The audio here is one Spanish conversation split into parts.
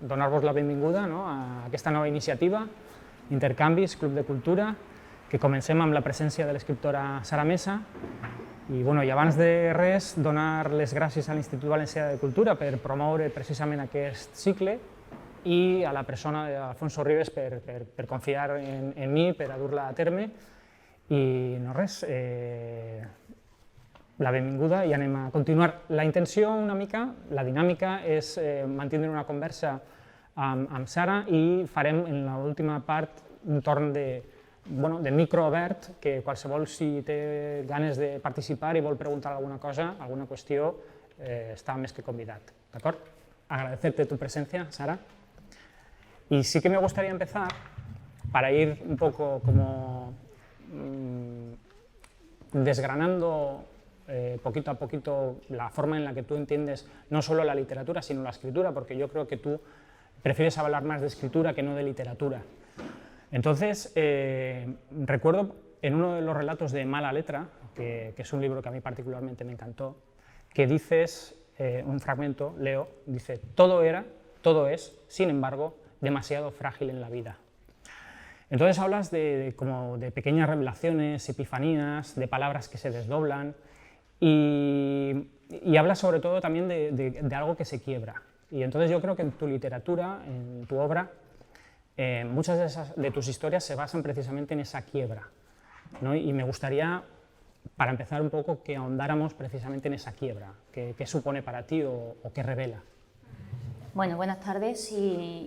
donar-vos la benvinguda, no?, a aquesta nova iniciativa, Intercanvis, Club de Cultura, que comencem amb la presència de l'escriptora Sara Mesa. I abans de res, donar les gràcies a l'Institut Valencià de Cultura per promoure precisament aquest cicle i a la persona d'Alfonso Ribes per confiar en mi, per a dur-la a terme. I no res, la benvinguda i anem a continuar. La intenció una mica, la dinàmica, és mantindre una conversa amb Sara i farem en l'última part un torn de micro obert, que qualsevol, si té ganes de participar i vol preguntar alguna cosa, alguna qüestió, està més que convidat. ¿D'acord? Agradecerte tu presencia, Sara. Y sí que me gustaría empezar, para ir un poco como desgranando poquito a poquito la forma en la que tú entiendes no solo la literatura, sino la escritura, porque yo creo que tú prefieres hablar más de escritura que no de literatura. Entonces, recuerdo en uno de los relatos de Mala Letra, que es un libro que a mí particularmente me encantó, que dices, un fragmento, leo, dice: todo era, todo es, sin embargo, demasiado frágil en la vida. Entonces hablas como de pequeñas revelaciones, epifanías, de palabras que se desdoblan y hablas sobre todo también de algo que se quiebra. Y entonces yo creo que en tu literatura, en tu obra, muchas de tus historias se basan precisamente en esa quiebra, ¿no? Y me gustaría, para empezar un poco, que ahondáramos precisamente en esa quiebra. ¿Qué supone para ti o qué revela? Bueno, buenas tardes y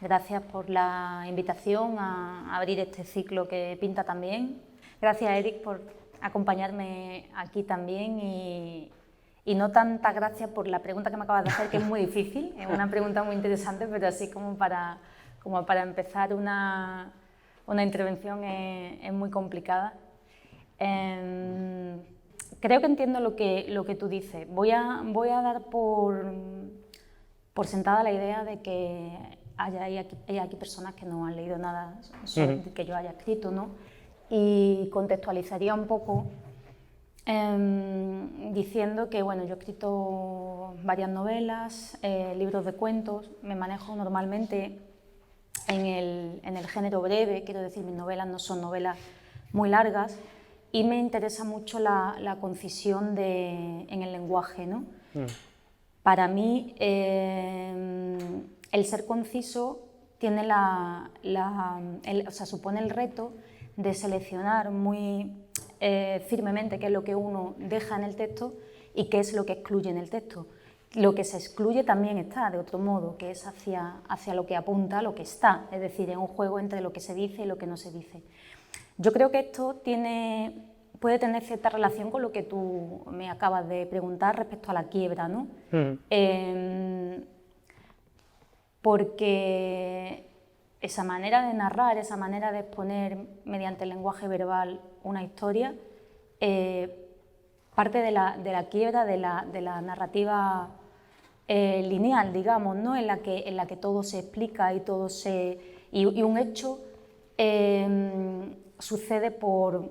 gracias por la invitación a abrir este ciclo que pinta tan bien. Gracias, Eric, por acompañarme aquí también y no tantas gracias por la pregunta que me acabas de hacer, que es muy difícil, es una pregunta muy interesante, pero así como para empezar una intervención es muy complicada. Creo que entiendo lo que tú dices. Voy a dar por sentada la idea de que hay aquí personas que no han leído nada sobre que yo haya escrito, ¿no? Y contextualizaría un poco diciendo que, bueno, yo he escrito varias novelas, libros de cuentos, me manejo normalmente en el género breve, quiero decir, mis novelas no son novelas muy largas y me interesa mucho la concisión en el lenguaje, ¿no? Para mí, el ser conciso tiene supone el reto de seleccionar muy firmemente qué es lo que uno deja en el texto y qué es lo que excluye en el texto. Lo que se excluye también está, de otro modo, que es hacia lo que apunta, lo que está, es decir, en un juego entre lo que se dice y lo que no se dice. Yo creo que esto puede tener cierta relación con lo que tú me acabas de preguntar respecto a la quiebra, ¿no? Porque esa manera de narrar, esa manera de exponer mediante el lenguaje verbal una historia, parte de la quiebra de la narrativa lineal, digamos, ¿no? en la que todo se explica y un hecho sucede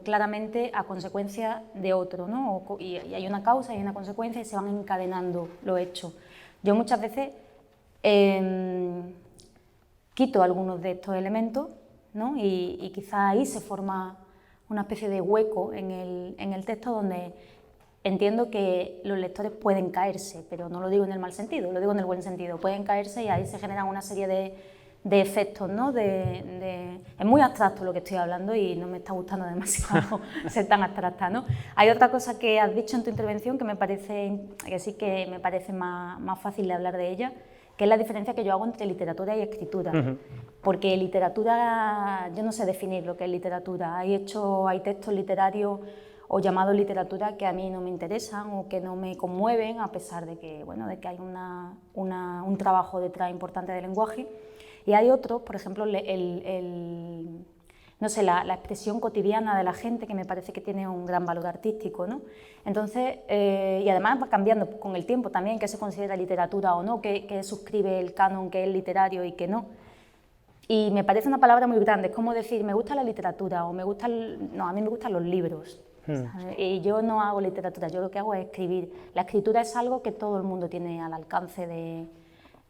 claramente a consecuencia de otro, ¿no? Y hay una causa y una consecuencia y se van encadenando los hechos. Yo muchas veces quito algunos de estos elementos, ¿no? y quizá ahí se forma una especie de hueco en el texto donde entiendo que los lectores pueden caerse, pero no lo digo en el mal sentido, lo digo en el buen sentido, pueden caerse y ahí se generan una serie de efectos, ¿no? Es muy abstracto lo que estoy hablando y no me está gustando demasiado ser tan abstracta, ¿no? Hay otra cosa que has dicho en tu intervención que me parece más fácil de hablar de ella, que es la diferencia que yo hago entre literatura y escritura. Porque literatura, yo no sé definir lo que es literatura. Hay textos literarios o llamados literatura que a mí no me interesan o que no me conmueven, a pesar de que, bueno, de que hay un trabajo detrás importante del lenguaje. Y hay otros, por ejemplo, no sé, la expresión cotidiana de la gente, que me parece que tiene un gran valor artístico, ¿no? Entonces, y además va cambiando con el tiempo también qué se considera literatura o no, qué suscribe el canon, qué es literario y qué no. Y me parece una palabra muy grande, es como decir, me gusta la literatura o no, a mí me gustan los libros. Y yo no hago literatura, yo lo que hago es escribir. La escritura es algo que todo el mundo tiene al alcance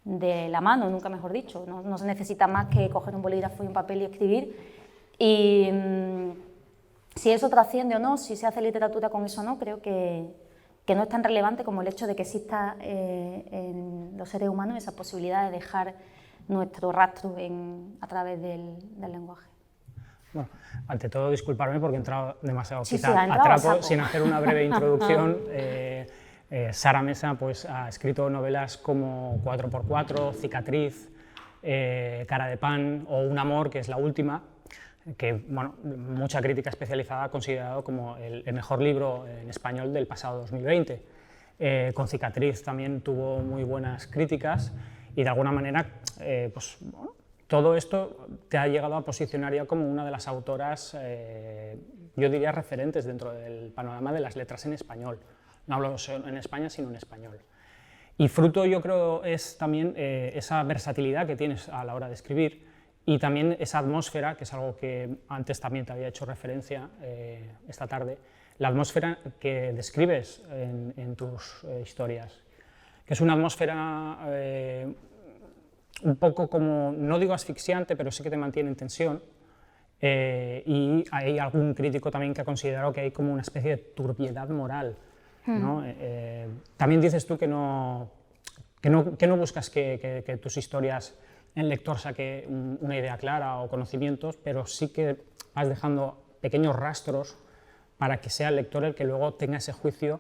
de la mano, nunca mejor dicho. No se necesita más que coger un bolígrafo y un papel y escribir. Y si eso trasciende o no, si se hace literatura con eso o no, creo que no es tan relevante como el hecho de que exista en los seres humanos esa posibilidad de dejar nuestro rastro a través del lenguaje. Bueno, ante todo, disculparme porque he entrado demasiado Sí, quizá ha a trapo, saco. sin hacer una breve introducción. Sara Mesa pues, ha escrito novelas como 4x4, Cicatriz, Cara de pan o Un amor, que es la última, que bueno, mucha crítica especializada ha considerado como el mejor libro en español del pasado 2020. Con Cicatriz también tuvo muy buenas críticas y de alguna manera pues, bueno, todo esto te ha llegado a posicionar ya como una de las autoras, yo diría, referentes dentro del panorama de las letras en español. No hablo solo en España, sino en español. Y fruto, yo creo, es también esa versatilidad que tienes a la hora de escribir y también esa atmósfera, que es algo que antes también te había hecho referencia esta tarde, la atmósfera que describes en tus historias, que es una atmósfera un poco como, no digo asfixiante, pero sí que te mantiene en tensión, y hay algún crítico también que ha considerado que hay como una especie de turbiedad moral, ¿no? También dices tú que no buscas que tus historias el lector saque una idea clara o conocimientos, pero sí que vas dejando pequeños rastros para que sea el lector el que luego tenga ese juicio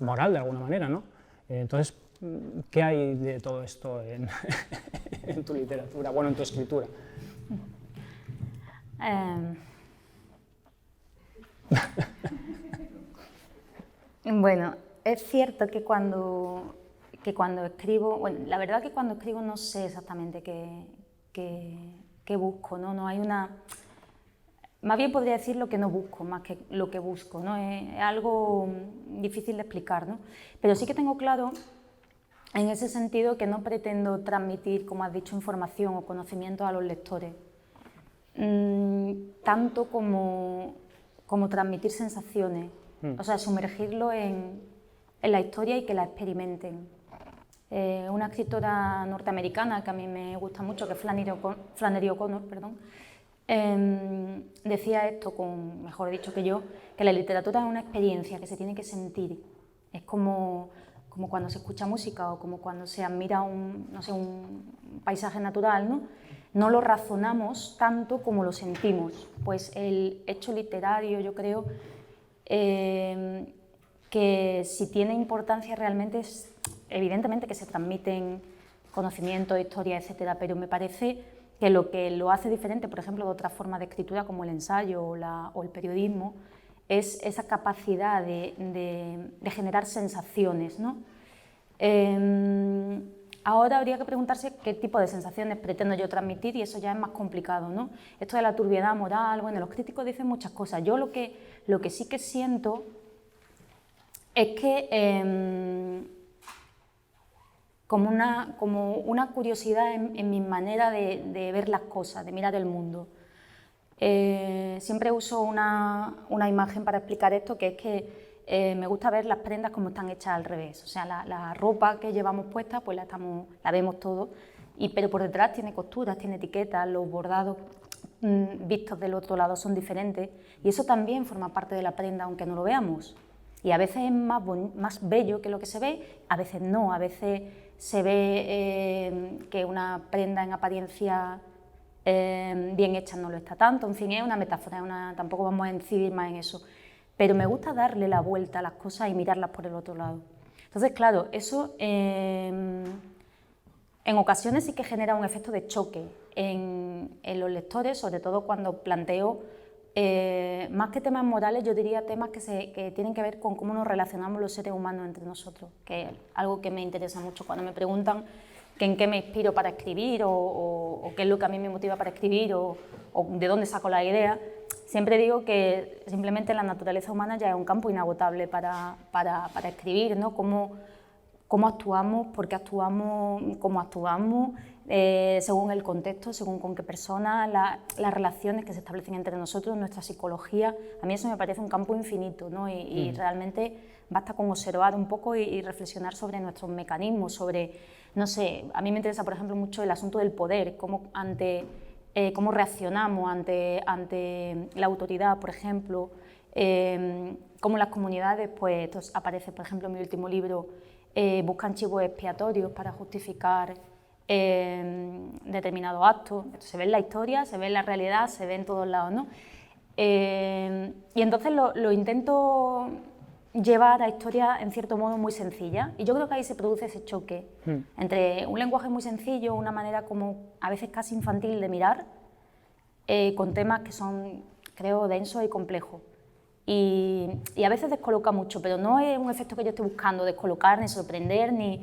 moral de alguna manera, ¿no? Entonces, ¿qué hay de todo esto en tu literatura, bueno, en tu escritura? Bueno, es cierto que cuando escribo, bueno, la verdad que cuando escribo no sé exactamente qué busco, ¿no? No hay una... Más bien podría decir lo que no busco, más que lo que busco, ¿no? Es algo difícil de explicar, ¿no? Pero sí que tengo claro, en ese sentido, que no pretendo transmitir, como has dicho, información o conocimiento a los lectores, tanto como transmitir sensaciones, o sea, sumergirlo en la historia y que la experimenten. Una escritora norteamericana que a mí me gusta mucho, que es Flannery O'Connor, decía esto, mejor dicho que yo, que la literatura es una experiencia que se tiene que sentir. Es como cuando se escucha música o como cuando se admira un paisaje natural, ¿no? No lo razonamos tanto como lo sentimos. Pues el hecho literario, yo creo, que si tiene importancia realmente es evidentemente que se transmiten conocimientos, historias, etcétera, pero me parece que lo hace diferente, por ejemplo, de otras formas de escritura como el ensayo o el periodismo, es esa capacidad de generar sensaciones, ¿no? Ahora habría que preguntarse qué tipo de sensaciones pretendo yo transmitir y eso ya es más complicado, ¿no? Esto de la turbiedad moral, bueno, los críticos dicen muchas cosas. Yo lo que sí que siento es que como una curiosidad en mi manera de ver las cosas, de mirar el mundo. Siempre uso una imagen para explicar esto, que es que me gusta ver las prendas como están hechas al revés. O sea, la ropa que llevamos puesta, pues la vemos todo, pero por detrás tiene costuras, tiene etiquetas, los bordados vistos del otro lado son diferentes y eso también forma parte de la prenda, aunque no lo veamos. Y a veces es más bello que lo que se ve, a veces no, a veces se ve que una prenda en apariencia bien hecha no lo está tanto, en fin, es una metáfora, tampoco vamos a incidir más en eso. Pero me gusta darle la vuelta a las cosas y mirarlas por el otro lado. Entonces, claro, eso en ocasiones sí que genera un efecto de choque en los lectores, sobre todo cuando planteo, más que temas morales, yo diría temas que tienen que ver con cómo nos relacionamos los seres humanos entre nosotros, que es algo que me interesa mucho. Cuando me preguntan en qué me inspiro para escribir o qué es lo que a mí me motiva para escribir o de dónde saco la idea, siempre digo que simplemente la naturaleza humana ya es un campo inagotable para escribir, ¿no? cómo actuamos, por qué actuamos, cómo actuamos, según el contexto, según con qué persona, las relaciones que se establecen entre nosotros, nuestra psicología. A mí eso me parece un campo infinito, ¿no? Y realmente basta con observar un poco y reflexionar sobre nuestros mecanismos, sobre, no sé, a mí me interesa, por ejemplo, mucho el asunto del poder, cómo reaccionamos ante la autoridad, por ejemplo, cómo las comunidades, pues esto aparece, por ejemplo, en mi último libro, buscan chivos expiatorios para justificar determinados actos. Esto se ve en la historia, se ve en la realidad, se ve en todos lados, ¿no? Y entonces lo intento llevar a historias en cierto modo muy sencillas, y yo creo que ahí se produce ese choque entre un lenguaje muy sencillo, una manera como a veces casi infantil de mirar, con temas que son, creo, densos y complejos. Y a veces descoloca mucho, pero no es un efecto que yo esté buscando, descolocar, ni sorprender, ni...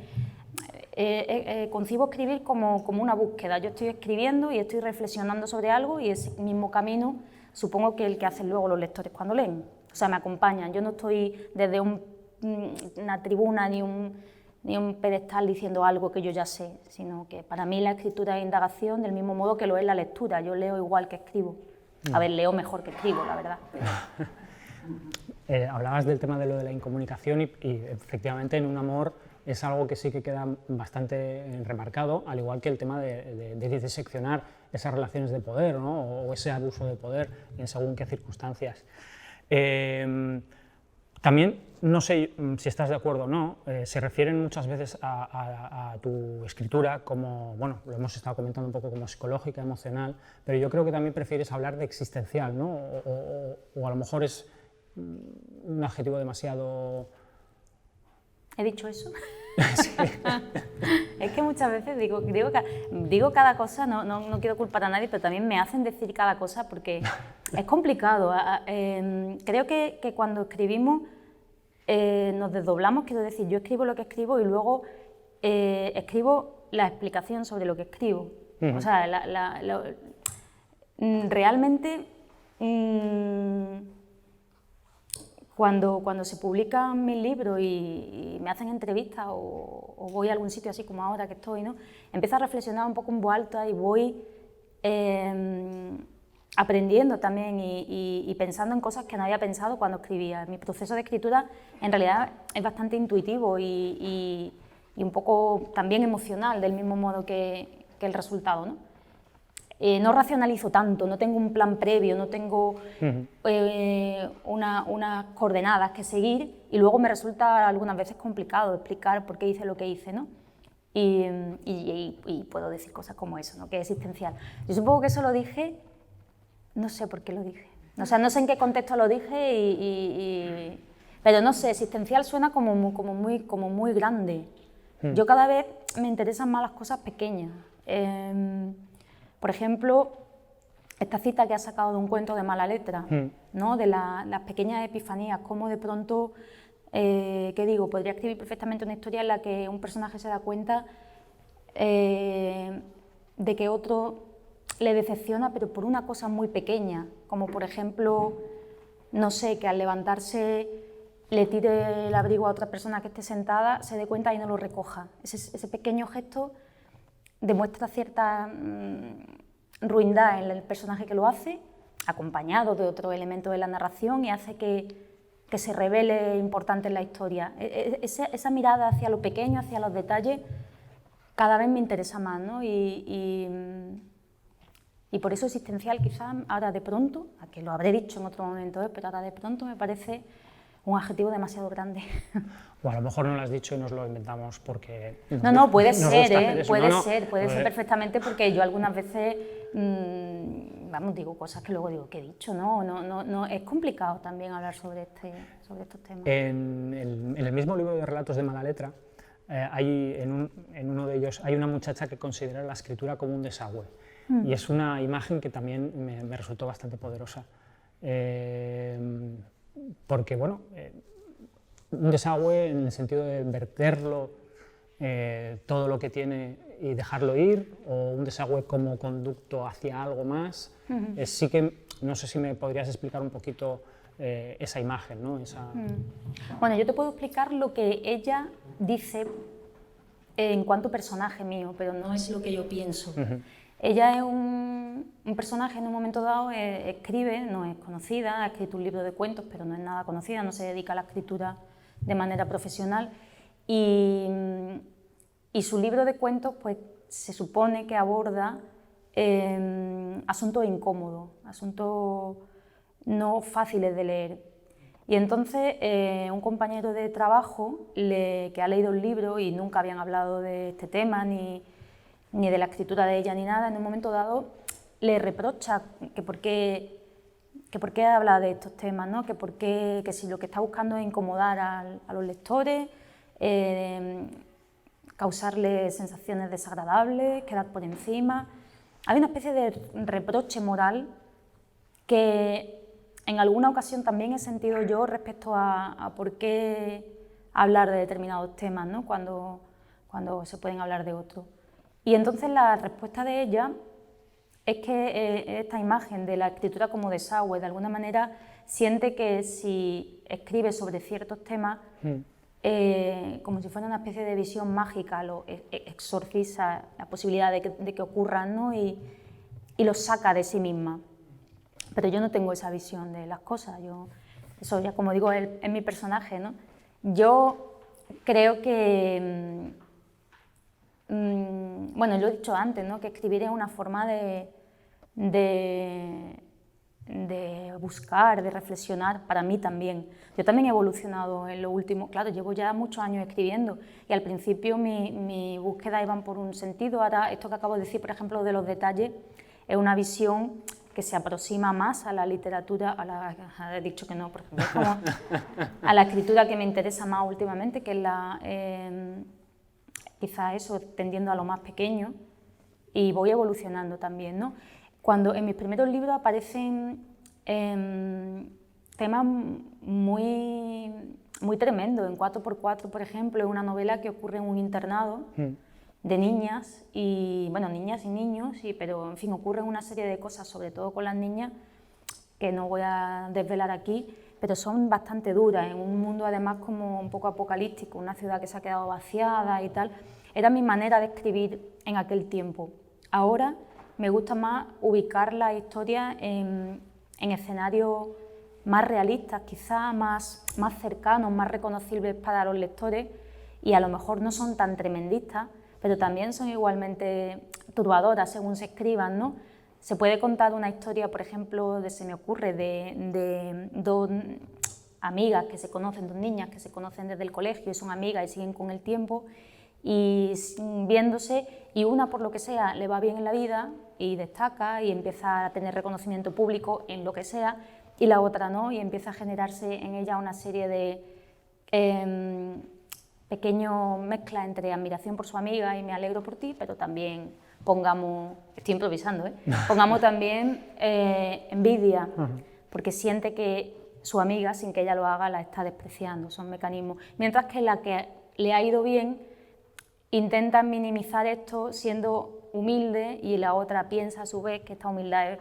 concibo escribir como una búsqueda. Yo estoy escribiendo y estoy reflexionando sobre algo, y ese mismo camino supongo que el que hacen luego los lectores cuando leen. O sea, me acompañan. Yo no estoy desde una tribuna ni un pedestal diciendo algo que yo ya sé, sino que para mí la escritura es indagación del mismo modo que lo es la lectura. Yo leo igual que escribo. A ver, leo mejor que escribo, la verdad. Hablabas del tema de lo de la incomunicación y efectivamente en Un amor es algo que sí que queda bastante remarcado, al igual que el tema de diseccionar esas relaciones de poder, ¿no? O ese abuso de poder en según qué circunstancias. También, no sé si estás de acuerdo o no, se refieren muchas veces a tu escritura como, bueno, lo hemos estado comentando un poco como psicológica, emocional, pero yo creo que también prefieres hablar de existencial, ¿no? O a lo mejor es un adjetivo demasiado... ¿He dicho eso? Sí. Es que muchas veces digo cada cosa, no quiero culpar a nadie, pero también me hacen decir cada cosa porque es complicado. Creo que cuando escribimos nos desdoblamos, quiero decir, yo escribo lo que escribo y luego escribo la explicación sobre lo que escribo. O sea, realmente... Cuando se publican mis libros y me hacen entrevistas o voy a algún sitio así como ahora que estoy, ¿no? Empiezo a reflexionar un poco en voz alta y voy aprendiendo también y pensando en cosas que no había pensado cuando escribía. Mi proceso de escritura en realidad es bastante intuitivo y un poco también emocional, del mismo modo que el resultado, ¿no? No racionalizo tanto, no tengo un plan previo, no tengo unas coordenadas que seguir, y luego me resulta algunas veces complicado explicar por qué hice lo que hice, ¿no? Y puedo decir cosas como eso, ¿no? Que es existencial. Yo supongo que eso lo dije, no sé por qué lo dije, o sea, no sé en qué contexto lo dije, pero no sé, existencial suena como muy grande. Yo cada vez me interesan más las cosas pequeñas. Por ejemplo, esta cita que has sacado de un cuento de Mala Letra, ¿no? De las pequeñas epifanías, cómo de pronto, ¿qué digo? Podría escribir perfectamente una historia en la que un personaje se da cuenta de que otro le decepciona, pero por una cosa muy pequeña, como por ejemplo, no sé, que al levantarse le tire el abrigo a otra persona que esté sentada, se dé cuenta y no lo recoja. Ese pequeño gesto demuestra cierta ruindad en el personaje que lo hace, acompañado de otro elemento de la narración, y hace que se revele importante en la historia. Esa mirada hacia lo pequeño, hacia los detalles, cada vez me interesa más, ¿no? Y por eso existencial quizás ahora de pronto, a que lo habré dicho en otro momento, pero ahora de pronto me parece un adjetivo demasiado grande. O a lo mejor no lo has dicho y nos lo inventamos porque... No, puede ser, puede ser perfectamente, porque yo algunas veces, digo cosas que luego digo, ¿qué he dicho? No, es complicado también hablar sobre estos temas. En el mismo libro de relatos de Mala Letra, en uno de ellos hay una muchacha que considera la escritura como un desagüe, y es una imagen que también me resultó bastante poderosa. Porque, bueno, un desagüe en el sentido de verterlo todo lo que tiene y dejarlo ir, o un desagüe como conducto hacia algo más. Sí que, no sé si me podrías explicar un poquito esa imagen, ¿no? Bueno, yo te puedo explicar lo que ella dice en cuanto personaje mío, pero no es lo que yo pienso. Ella es un personaje en un momento dado, escribe, no es conocida, ha escrito un libro de cuentos, pero no es nada conocida, no se dedica a la escritura de manera profesional, y su libro de cuentos pues se supone que aborda asuntos incómodos, asuntos no fáciles de leer. Y entonces un compañero de trabajo que ha leído el libro y nunca habían hablado de este tema, ni de la escritura de ella ni nada, en un momento dado le reprocha que por qué habla de estos temas, ¿no? que si lo que está buscando es incomodar a los lectores, causarles sensaciones desagradables, quedar por encima. Hay una especie de reproche moral que en alguna ocasión también he sentido yo respecto a por qué hablar de determinados temas, ¿no? cuando se pueden hablar de otros. Y entonces la respuesta de ella es que esta imagen de la escritura como desagüe, de alguna manera siente que si escribe sobre ciertos temas, como si fuera una especie de visión mágica, lo exorciza la posibilidad de que ocurran, ¿no? y lo saca de sí misma. Pero yo no tengo esa visión de las cosas, eso ya como digo es mi personaje, ¿no? Yo creo que, bueno, lo he dicho antes, ¿no? Que escribir es una forma de buscar, de reflexionar, para mí también. Yo también he evolucionado en lo último, claro, llevo ya muchos años escribiendo y al principio mi búsqueda iban por un sentido, ahora esto que acabo de decir, por ejemplo, de los detalles, es una visión que se aproxima más a la literatura, he dicho que no, por ejemplo, como a la escritura que me interesa más últimamente, que es quizá eso, tendiendo a lo más pequeño, y voy evolucionando también, ¿no? Cuando en mis primeros libros aparecen temas muy tremendos, en 4x4, por ejemplo, es una novela que ocurre en un internado de niñas, y bueno, niñas y niños, pero en fin, ocurren una serie de cosas, sobre todo con las niñas, que no voy a desvelar aquí, pero son bastante duras, en un mundo además como un poco apocalíptico, una ciudad que se ha quedado vaciada y tal. Era mi manera de escribir en aquel tiempo. Ahora me gusta más ubicar la historia en escenarios más realistas, quizá más cercanos, más reconocibles para los lectores, y a lo mejor no son tan tremendistas, pero también son igualmente turbadoras según se escriban, ¿no? Se puede contar una historia, por ejemplo, se me ocurre, de dos amigas que se conocen, dos niñas que se conocen desde el colegio y son amigas y siguen con el tiempo y viéndose, y una por lo que sea le va bien en la vida y destaca y empieza a tener reconocimiento público en lo que sea, y la otra no, y empieza a generarse en ella una serie de pequeño mezcla entre admiración por su amiga y me alegro por ti, pero también pongamos, estoy improvisando, pongamos también envidia, porque siente que su amiga, sin que ella lo haga, la está despreciando, son mecanismos. Mientras que la que le ha ido bien intenta minimizar esto siendo humilde, y la otra piensa a su vez que esta humildad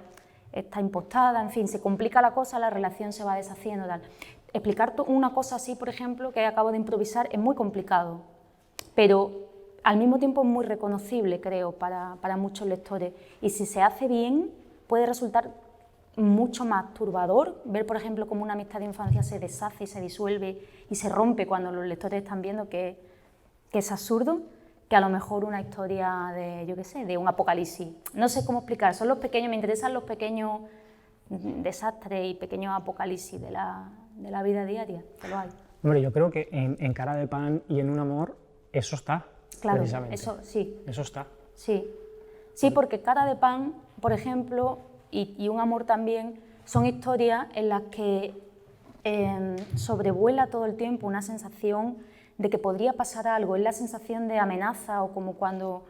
está impostada, en fin, se complica la cosa, la relación se va deshaciendo, tal. Explicar una cosa así, por ejemplo, que acabo de improvisar, es muy complicado, pero al mismo tiempo es muy reconocible, creo, para muchos lectores. Y si se hace bien, puede resultar mucho más turbador ver, por ejemplo, cómo una amistad de infancia se deshace y se disuelve y se rompe cuando los lectores están viendo que es absurdo, que a lo mejor una historia de, yo qué sé, de un apocalipsis. No sé cómo explicar, son los pequeños, me interesan los pequeños desastres y pequeños apocalipsis de la vida diaria, que lo hay. Hombre, yo creo que en Cara de Pan y en Un amor, eso está, claro, precisamente. Eso sí. Eso está. Sí, sí, porque Cara de Pan, por ejemplo, y Un amor también, son historias en las que sobrevuela todo el tiempo una sensación de que podría pasar algo, es la sensación de amenaza, o como cuando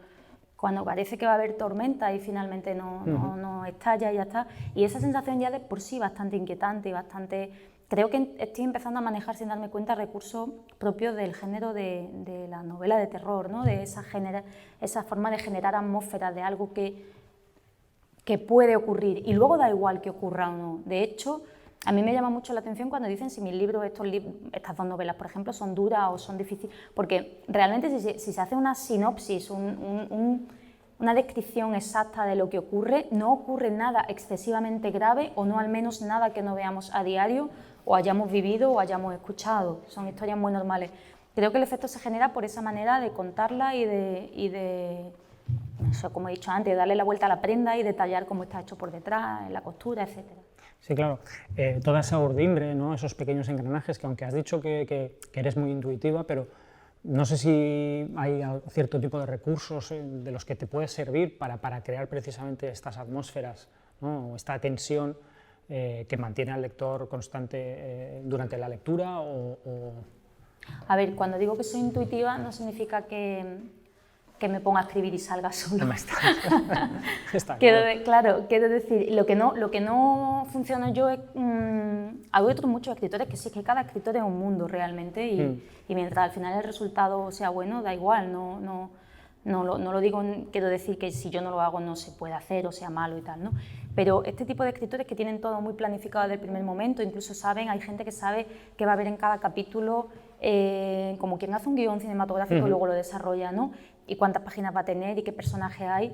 parece que va a haber tormenta y finalmente no estalla y ya está. Y esa sensación ya de por sí bastante inquietante y bastante... Creo que estoy empezando a manejar sin darme cuenta recursos propios del género de la novela de terror, ¿no? De esa forma de generar atmósfera de algo que puede ocurrir, y luego da igual que ocurra o no. De hecho, A mí me llama mucho la atención cuando dicen si mis libros, estas dos novelas, por ejemplo, son duras o son difíciles, porque realmente si se hace una sinopsis, una descripción exacta de lo que ocurre, no ocurre nada excesivamente grave o no al menos nada que no veamos a diario o hayamos vivido o hayamos escuchado. Son historias muy normales. Creo que el efecto se genera por esa manera de contarla y de eso, como he dicho antes, darle la vuelta a la prenda y detallar cómo está hecho por detrás, en la costura, etc. Sí, claro. Toda esa urdimbre, ¿no? Esos pequeños engranajes que aunque has dicho que eres muy intuitiva, pero no sé si hay cierto tipo de recursos de los que te puedes servir para crear precisamente estas atmósferas, ¿no? O esta tensión que mantiene al lector constante durante la lectura A ver, cuando digo que soy intuitiva no significa que me ponga a escribir y salga solo. No está claro. Quiero decir, lo que no funciona yo es... hay otros muchos escritores que sí, que cada escritor es un mundo realmente y mientras al final el resultado sea bueno, da igual, no lo digo, quiero decir que si yo no lo hago no se puede hacer o sea malo y tal, ¿no? Pero este tipo de escritores que tienen todo muy planificado desde el primer momento, incluso hay gente que sabe qué va a haber en cada capítulo, como quien hace un guión cinematográfico y luego lo desarrolla, ¿no? Y cuántas páginas va a tener y qué personaje hay.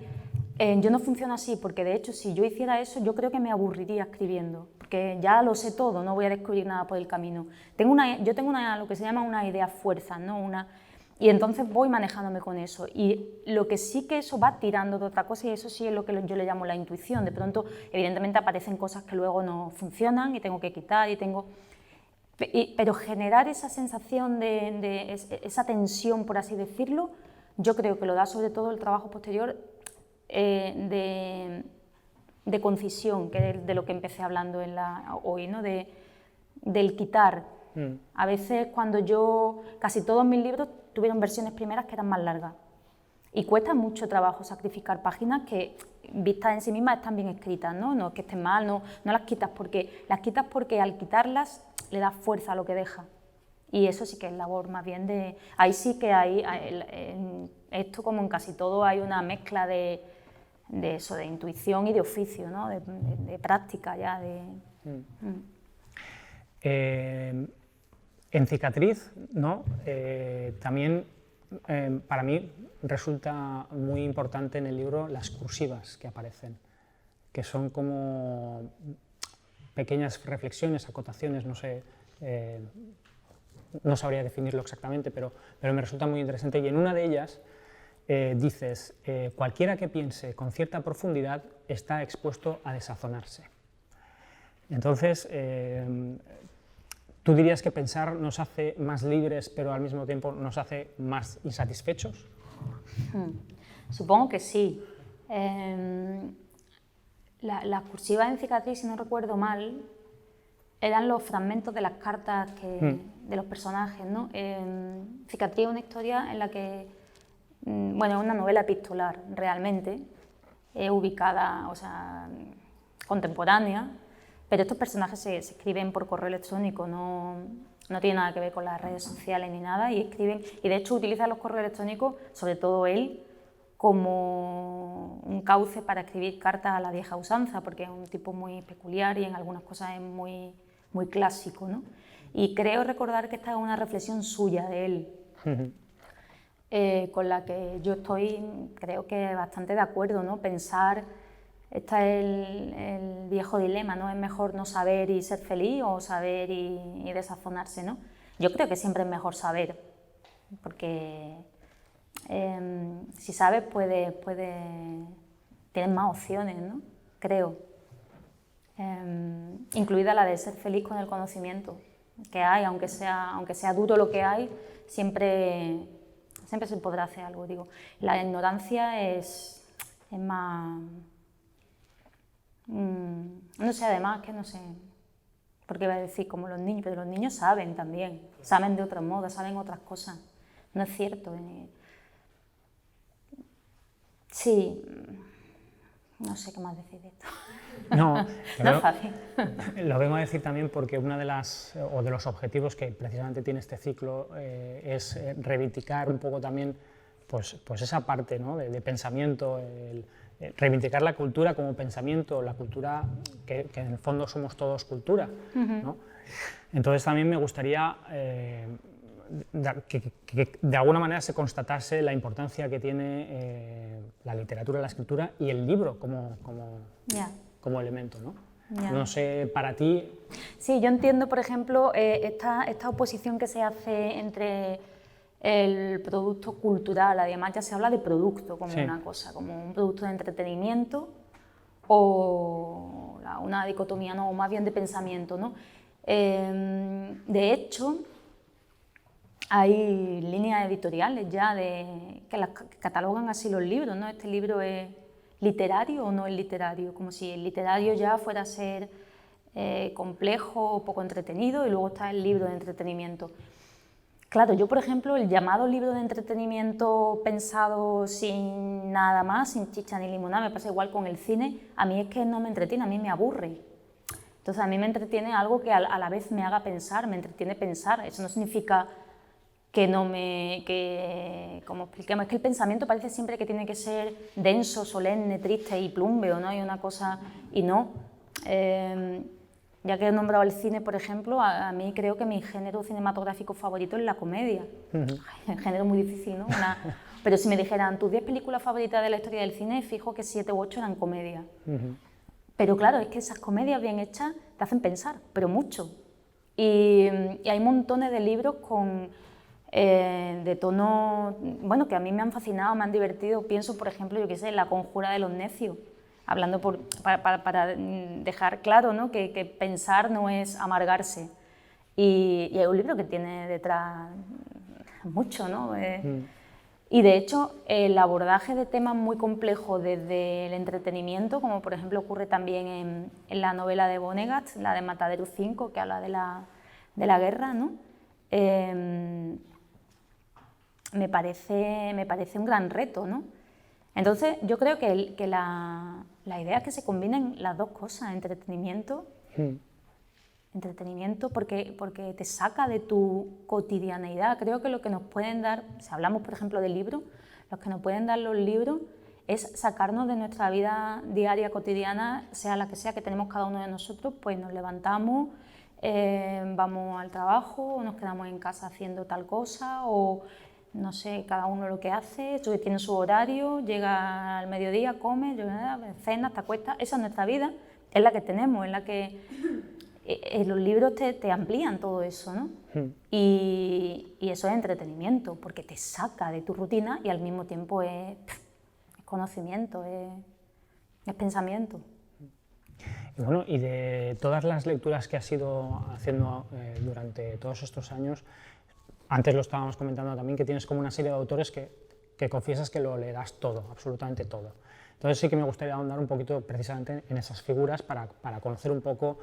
Yo no funciono así, porque de hecho si yo hiciera eso yo creo que me aburriría escribiendo, porque ya lo sé todo, no voy a descubrir nada por el camino. Yo tengo lo que se llama una idea fuerza, ¿no? Y entonces voy manejándome con eso. Y lo que sí que eso va tirando de otra cosa, y eso sí es lo que yo le llamo la intuición. De pronto, evidentemente, aparecen cosas que luego no funcionan y tengo que quitar pero generar esa sensación esa tensión, por así decirlo, yo creo que lo da sobre todo el trabajo posterior de concisión, que es de lo que empecé hablando hoy, ¿no? Del quitar. A veces casi todos mis libros tuvieron versiones primeras que eran más largas y cuesta mucho trabajo sacrificar páginas que vistas en sí mismas están bien escritas, ¿no? No es que estén mal, no las quitas porque al quitarlas le das fuerza a lo que deja. Y eso sí que es labor más bien ahí sí que en esto como en casi todo hay una mezcla de eso, de intuición y de oficio, ¿no? de práctica ya. En Cicatriz, ¿no? También para mí resulta muy importante en el libro las cursivas que aparecen, que son como pequeñas reflexiones, acotaciones, no sé, no sabría definirlo exactamente, pero me resulta muy interesante. Y en una de ellas dices, cualquiera que piense con cierta profundidad está expuesto a desazonarse. Entonces, ¿tú dirías que pensar nos hace más libres, pero al mismo tiempo nos hace más insatisfechos? Supongo que sí. Las cursivas en Cicatriz, si no recuerdo mal, eran los fragmentos de las cartas de los personajes, ¿no? Cicatriz es una historia en la que, bueno, es una novela epistolar realmente, ubicada, o sea, contemporánea, pero estos personajes se escriben por correo electrónico, no tiene nada que ver con las redes sociales ni nada, y de hecho utilizan los correos electrónicos, sobre todo él, como un cauce para escribir cartas a la vieja usanza, porque es un tipo muy peculiar y en algunas cosas es muy clásico, ¿no? Y creo recordar que esta es una reflexión suya de él, con la que yo estoy, creo que bastante de acuerdo, ¿no? Pensar, este es el viejo dilema, ¿no? ¿Es mejor no saber y ser feliz o saber y desazonarse, ¿no? Yo creo que siempre es mejor saber, porque si sabes tienes más opciones, ¿no? Creo. Incluida la de ser feliz con el conocimiento que hay, aunque sea duro lo que hay, siempre se podrá hacer algo, digo. La ignorancia es más... no sé, además que no sé, porque iba a decir como los niños, pero los niños saben también, saben de otros modos, saben otras cosas, no es cierto. Sí, no sé qué más decir de esto. No es fácil. Lo vengo a decir también porque uno de los objetivos que precisamente tiene este ciclo es reivindicar un poco también pues esa parte, ¿no? de pensamiento, reivindicar la cultura como pensamiento, la cultura que en el fondo somos todos cultura, ¿no? Entonces también me gustaría que de alguna manera se constatase la importancia que tiene la literatura, la escritura y el libro como elemento, ¿no? No sé, para ti... Sí, yo entiendo, por ejemplo, esta oposición que se hace entre el producto cultural, además ya se habla de producto como una cosa, como un producto de entretenimiento o una dicotomía, no, o más bien de pensamiento, ¿no? De hecho, hay líneas editoriales ya que catalogan así los libros, ¿no? Este libro es literario o no es literario, como si el literario ya fuera a ser complejo o poco entretenido, y luego está el libro de entretenimiento. Claro, yo por ejemplo, el llamado libro de entretenimiento pensado sin nada más, sin chicha ni limonada, me pasa igual con el cine, a mí es que no me entretiene, a mí me aburre. Entonces a mí me entretiene algo que a la vez me haga pensar, me entretiene pensar. Eso no significa que no me... como explicamos, es que el pensamiento parece siempre que tiene que ser denso, solemne, triste y plúmbeo, ¿no? Hay una cosa... y no. Ya que he nombrado el cine, por ejemplo, a mí creo que mi género cinematográfico favorito es la comedia. Un género muy difícil, ¿no? Pero si me dijeran tus 10 películas favoritas de la historia del cine, fijo que 7 u 8 eran comedia. Pero claro, es que esas comedias bien hechas te hacen pensar, pero mucho. Y hay montones de libros de tono, bueno, que a mí me han fascinado, me han divertido. Pienso, por ejemplo, yo qué sé, La conjura de los necios, hablando para dejar claro, ¿no? que pensar no es amargarse. Y hay un libro que tiene detrás mucho, ¿no? Y de hecho, el abordaje de temas muy complejos desde el entretenimiento, como por ejemplo ocurre también en la novela de Vonnegut, la de Matadero 5, que habla de la guerra, ¿no? Me parece un gran reto, ¿no? Entonces, yo creo que la idea es que se combinen las dos cosas, entretenimiento, porque te saca de tu cotidianeidad. Creo que lo que nos pueden dar, si hablamos por ejemplo de libros, lo que nos pueden dar los libros es sacarnos de nuestra vida diaria, cotidiana, sea la que sea que tenemos cada uno de nosotros, pues nos levantamos, vamos al trabajo, o nos quedamos en casa haciendo tal cosa, o no sé, cada uno lo que hace, tiene su horario, llega al mediodía, come, cena, te acuestas. Esa es nuestra vida, es la que tenemos, es la que... los libros te amplían todo eso, ¿no? Y eso es entretenimiento, porque te saca de tu rutina y al mismo tiempo es conocimiento, es pensamiento. Y bueno, y de todas las lecturas que has ido haciendo durante todos estos años, antes lo estábamos comentando también, que tienes como una serie de autores que confiesas que lo leerás todo, absolutamente todo. Entonces sí que me gustaría ahondar un poquito precisamente en esas figuras para conocer un poco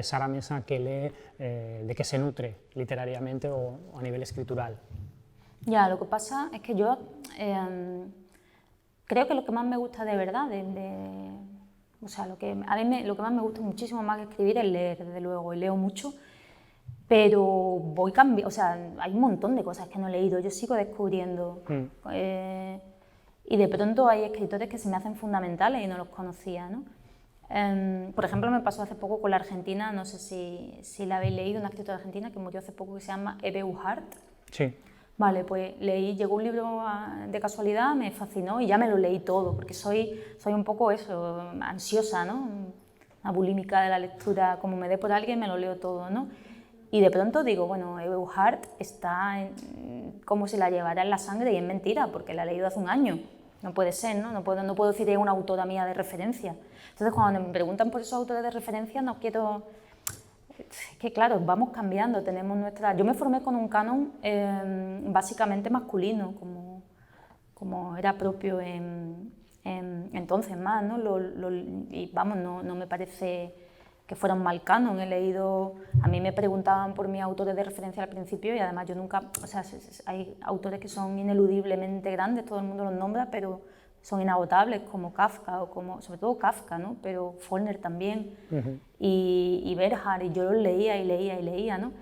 Sara Mesa qué lee, de qué se nutre literariamente o a nivel escritural. Ya, lo que pasa es que yo creo que lo que más me gusta de verdad, o sea, lo que más me gusta muchísimo más que escribir es leer, desde luego, y leo mucho. Pero voy cambiando, o sea, hay un montón de cosas que no he leído, yo sigo descubriendo. Y de pronto hay escritores que se me hacen fundamentales y no los conocía, ¿no? Por ejemplo, me pasó hace poco con la Argentina, no sé si la habéis leído, una escritora argentina que murió hace poco que se llama Ebeu Hart. Sí. Vale, pues llegó un libro de casualidad, me fascinó y ya me lo leí todo, porque soy un poco eso, ansiosa, ¿no? Una bulímica de la lectura, como me dé por alguien me lo leo todo, ¿no? Y de pronto digo, bueno, Ebeu Hart está como si la llevara en la sangre, y es mentira, porque la he leído hace un año. No puede ser, ¿no? No puedo decir que es una autora mía de referencia. Entonces, cuando me preguntan por esos autores de referencia, no quiero... Es que claro, vamos cambiando, tenemos nuestra... Yo me formé con un canon básicamente masculino, como era propio entonces más, ¿no? Y vamos, no me parece que fuera un mal canon. He leído... A mí me preguntaban por mis autores de referencia al principio y además yo nunca... O sea, hay autores que son ineludiblemente grandes, todo el mundo los nombra, pero son inagotables, como Kafka, o como, sobre todo Kafka, ¿no? Pero Faulkner también, y Bernhard, y yo los leía y leía y leía, ¿no?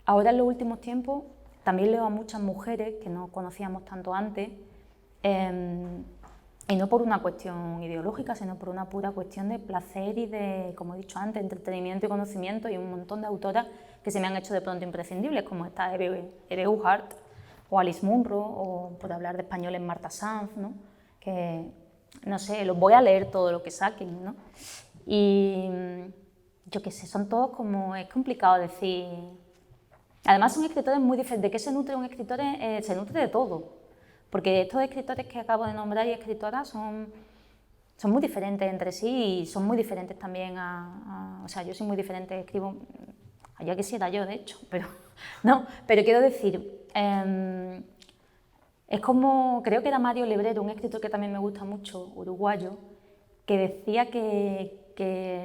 Ahora en los últimos tiempos también leo a muchas mujeres que no conocíamos tanto antes, Y no por una cuestión ideológica, sino por una pura cuestión de placer y de, como he dicho antes, entretenimiento y conocimiento, y un montón de autoras que se me han hecho de pronto imprescindibles, como esta Eve Uhart o Alice Munro, o por hablar de españoles Marta Sanz, ¿no? Que, no sé, los voy a leer todo lo que saquen, ¿no? Y yo qué sé, son todos como, es complicado decir. Además son escritores muy diferentes. ¿De qué se nutre un escritor? Se nutre de todo. Porque estos escritores que acabo de nombrar y escritoras son muy diferentes entre sí y son muy diferentes también o sea, yo soy muy diferente, escribo, ya quisiera yo de hecho, pero no, pero quiero decir, es como, creo que era Mario Lebrero, un escritor que también me gusta mucho, uruguayo, que decía que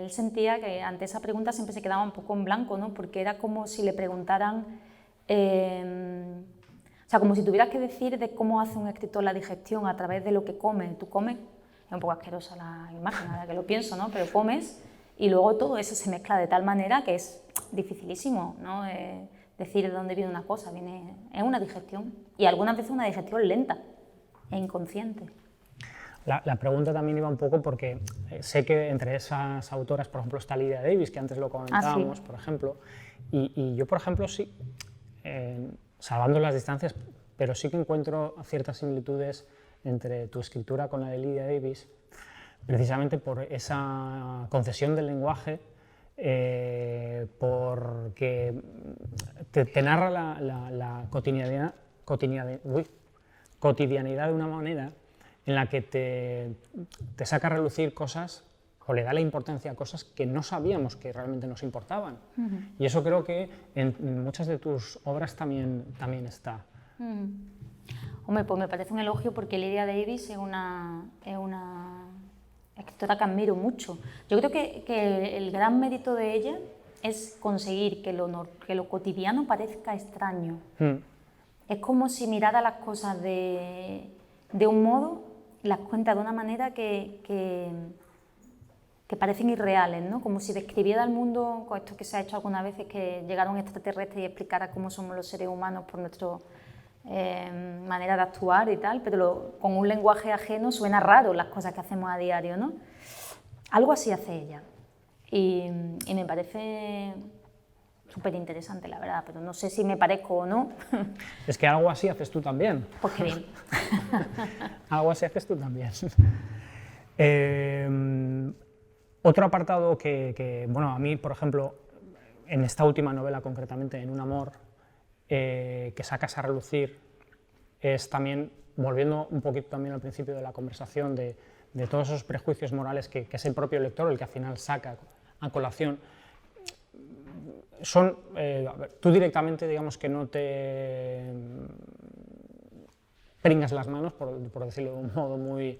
él sentía que ante esa pregunta siempre se quedaba un poco en blanco, ¿no? Porque era como si le preguntaran... o sea, como si tuvieras que decir de cómo hace un escritor la digestión a través de lo que come. Tú comes, es un poco asquerosa la imagen, ahora que lo pienso, ¿no? Pero comes y luego todo eso se mezcla de tal manera que es dificilísimo, ¿no? Decir de dónde viene una cosa, es una digestión. Y algunas veces una digestión lenta e inconsciente. La pregunta también iba un poco porque sé que entre esas autoras, por ejemplo, está Lydia Davis, que antes lo comentábamos, sí. por ejemplo, y yo, por ejemplo, sí, salvando las distancias, pero sí que encuentro ciertas similitudes entre tu escritura con la de Lydia Davis, precisamente por esa concesión del lenguaje, porque te narra la cotidianidad de una manera en la que te saca a relucir cosas o le da la importancia a cosas que no sabíamos que realmente nos importaban. Y eso creo que en muchas de tus obras también está. Hombre, pues me parece un elogio porque Lydia Davis es una escritora que admiro mucho. Yo creo que el gran mérito de ella es conseguir que lo cotidiano parezca extraño. Es como si mirara las cosas de un modo, las cuenta de una manera que parecen irreales, ¿no? Como si describiera el mundo, con esto que se ha hecho algunas veces, que llegara un extraterrestre y explicara cómo somos los seres humanos por nuestra manera de actuar y tal, pero con un lenguaje ajeno suena raro las cosas que hacemos a diario, ¿no? Algo así hace ella y me parece súper interesante, la verdad, pero no sé si me parezco o no. Es que algo así haces tú también. Pues qué bien. Algo así haces tú también. Otro apartado que, bueno, a mí, por ejemplo, en esta última novela concretamente, en Un amor, que sacas a relucir, es también, volviendo un poquito también al principio de la conversación, de todos esos prejuicios morales que es el propio lector el que al final saca a colación. Son, tú directamente, digamos que no te pringas las manos, por decirlo de un modo muy...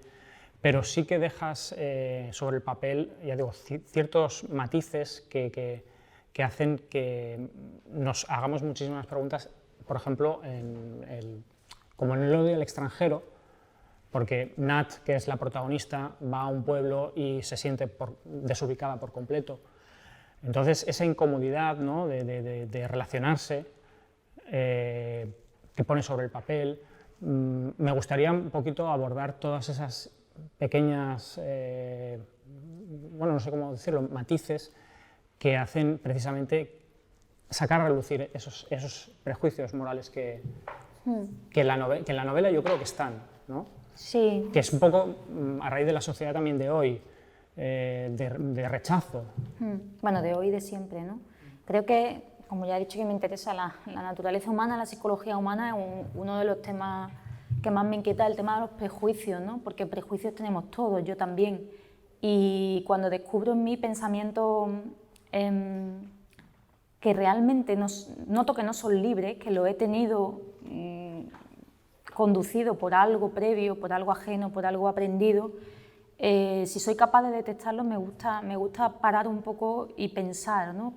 pero sí que dejas sobre el papel, ya digo, ciertos matices que hacen que nos hagamos muchísimas preguntas, por ejemplo, como en El odio al extranjero, porque Nat, que es la protagonista, va a un pueblo y se siente desubicada por completo. Entonces, esa incomodidad, ¿no?, de relacionarse que pone sobre el papel, me gustaría un poquito abordar todas esas pequeñas, bueno, no sé cómo decirlo, matices que hacen precisamente sacar a relucir esos prejuicios morales que en la novela yo creo que están, ¿no? Sí. Que es un poco a raíz de la sociedad también de hoy, de rechazo. Bueno, de hoy y de siempre, ¿no? Creo que, como ya he dicho, que me interesa la naturaleza humana, la psicología humana, es uno de los temas que más me inquieta, el tema de los prejuicios, ¿no? Porque prejuicios tenemos todos, yo también. Y cuando descubro en mí pensamientos que realmente noto que no son libres, que lo he tenido conducido por algo previo, por algo ajeno, por algo aprendido, si soy capaz de detectarlos, me gusta parar un poco y pensar, ¿no?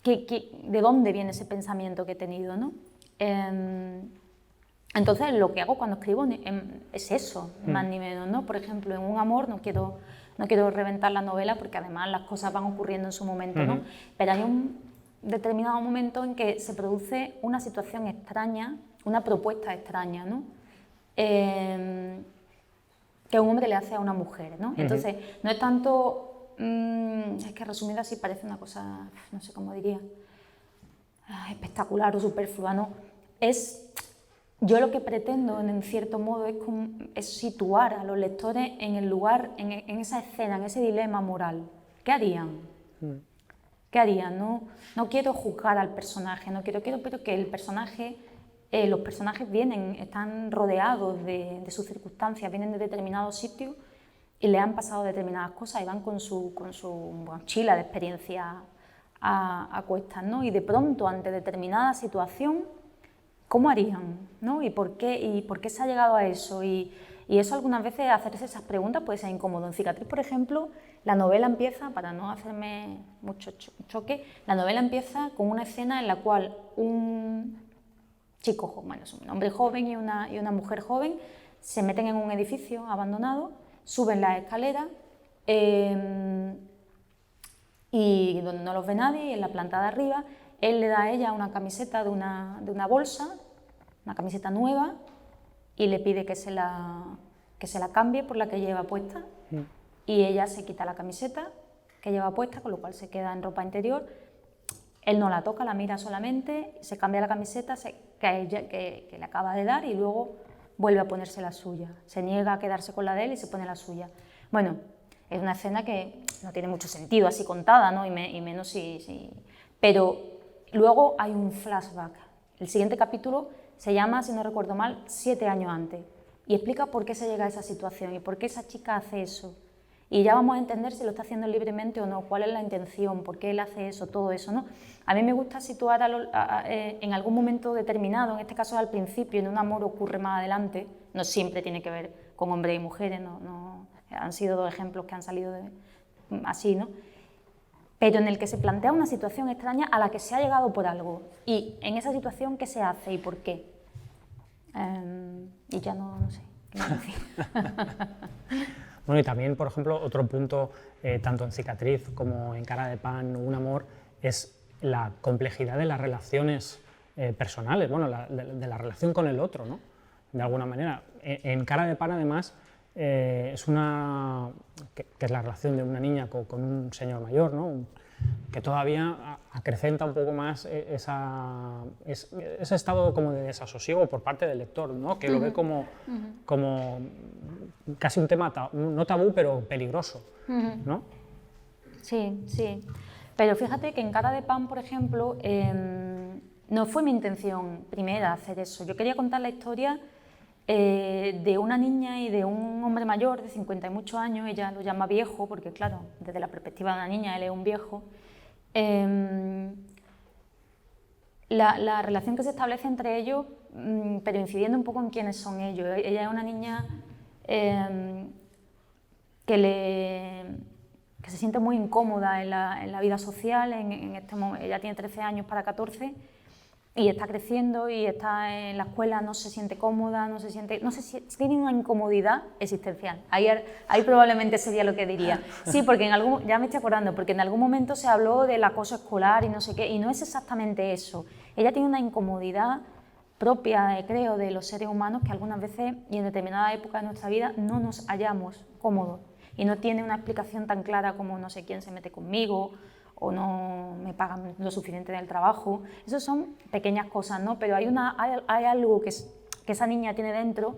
¿De dónde viene ese pensamiento que he tenido, ¿no? Entonces, lo que hago cuando escribo es eso, más ni menos, ¿no? Por ejemplo, en Un amor no quiero reventar la novela porque además las cosas van ocurriendo en su momento, ¿no? Pero hay un determinado momento en que se produce una situación extraña, una propuesta extraña, ¿no? que un hombre le hace a una mujer, ¿no? Entonces, no es tanto, es que resumido así parece una cosa, no sé cómo diría, espectacular o superflua, ¿no? Yo lo que pretendo, en cierto modo, es situar a los lectores en el lugar, en esa escena, en ese dilema moral. ¿Qué harían? ¿Qué harían? No quiero juzgar al personaje, pero que el personaje, los personajes están rodeados de sus circunstancias, vienen de determinados sitios y le han pasado determinadas cosas y van con su mochila de experiencia a cuestas, ¿no? Y de pronto, ante determinada situación, ¿cómo harían? ¿No? ¿Y por qué se ha llegado a eso? Y eso algunas veces, hacerse esas preguntas puede ser incómodo. En Cicatriz, por ejemplo, la novela empieza, para no hacerme mucho choque, la novela empieza con una escena en la cual un chico, bueno, es un hombre joven y una mujer joven, se meten en un edificio abandonado, suben las escaleras y donde no los ve nadie, en la planta de arriba, él le da a ella una camiseta de una bolsa, una camiseta nueva, y le pide que se la cambie por la que lleva puesta. Y ella se quita la camiseta que lleva puesta, con lo cual se queda en ropa interior. Él no la toca, la mira solamente, se cambia la camiseta que le acaba de dar y luego vuelve a ponerse la suya. Se niega a quedarse con la de él y se pone la suya. Bueno, es una escena que no tiene mucho sentido así contada, ¿no? y menos si... Pero luego hay un flashback. El siguiente capítulo se llama, si no recuerdo mal, 7 años antes, y explica por qué se llega a esa situación y por qué esa chica hace eso. Y ya vamos a entender si lo está haciendo libremente o no, cuál es la intención, por qué él hace eso, todo eso, ¿no? A mí me gusta situar en algún momento determinado, en este caso al principio, en un amor ocurre más adelante, no siempre tiene que ver con hombres y mujeres, no, han sido 2 ejemplos que han salido así, ¿no? Pero en el que se plantea una situación extraña a la que se ha llegado por algo. Y en esa situación, ¿qué se hace y por qué? Y ya no sé qué más decir. Bueno, y también, por ejemplo, otro punto, tanto en Cicatriz como en Cara de Pan, Un amor, es la complejidad de las relaciones personales, bueno, de la relación con el otro, ¿no? De alguna manera. En Cara de Pan, además, es que es la relación de una niña con un señor mayor, ¿no? Que todavía acrecenta un poco más ese estado como de desasosiego por parte del lector, ¿no? Que lo ve como casi un tema no tabú, pero peligroso, ¿no? Sí, sí. Pero fíjate que en Cara de Pan, por ejemplo, no fue mi intención primera hacer eso. Yo quería contar la historia de una niña y de un hombre mayor de 50 y muchos años. Ella lo llama viejo porque, claro, desde la perspectiva de una niña él es un viejo. La relación que se establece entre ellos, pero incidiendo un poco en quiénes son ellos. Ella es una niña que se siente muy incómoda en la vida social. En este momento, ella tiene 13 años para 14 y está creciendo y está en la escuela, no se siente cómoda, no sé si tiene una incomodidad existencial. Ahí probablemente sería lo que diría. Sí, porque ya me estoy acordando, porque en algún momento se habló del acoso escolar y no sé qué, y no es exactamente eso. Ella tiene una incomodidad propia, creo, de los seres humanos que algunas veces y en determinada época de nuestra vida no nos hallamos cómodos y no tiene una explicación tan clara como no sé quién se mete conmigo o no me pagan lo suficiente del trabajo. Esas son pequeñas cosas, ¿no? Pero hay algo que esa niña tiene dentro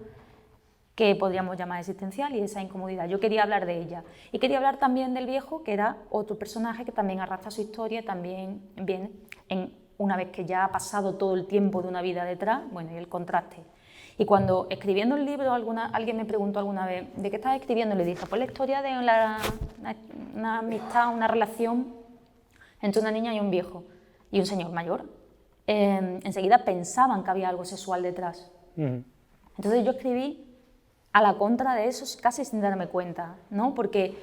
que podríamos llamar existencial y esa incomodidad. Yo quería hablar de ella. Y quería hablar también del viejo, que era otro personaje que también arrastra su historia, también viene una vez que ya ha pasado todo el tiempo de una vida detrás, bueno, y el contraste. Y cuando escribiendo el libro, alguien me preguntó alguna vez, ¿de qué estás escribiendo? Y le dije, pues la historia de una amistad, una relación entre una niña y un viejo, y un señor mayor. Enseguida pensaban que había algo sexual detrás. Entonces yo escribí a la contra de eso casi sin darme cuenta, ¿no? Porque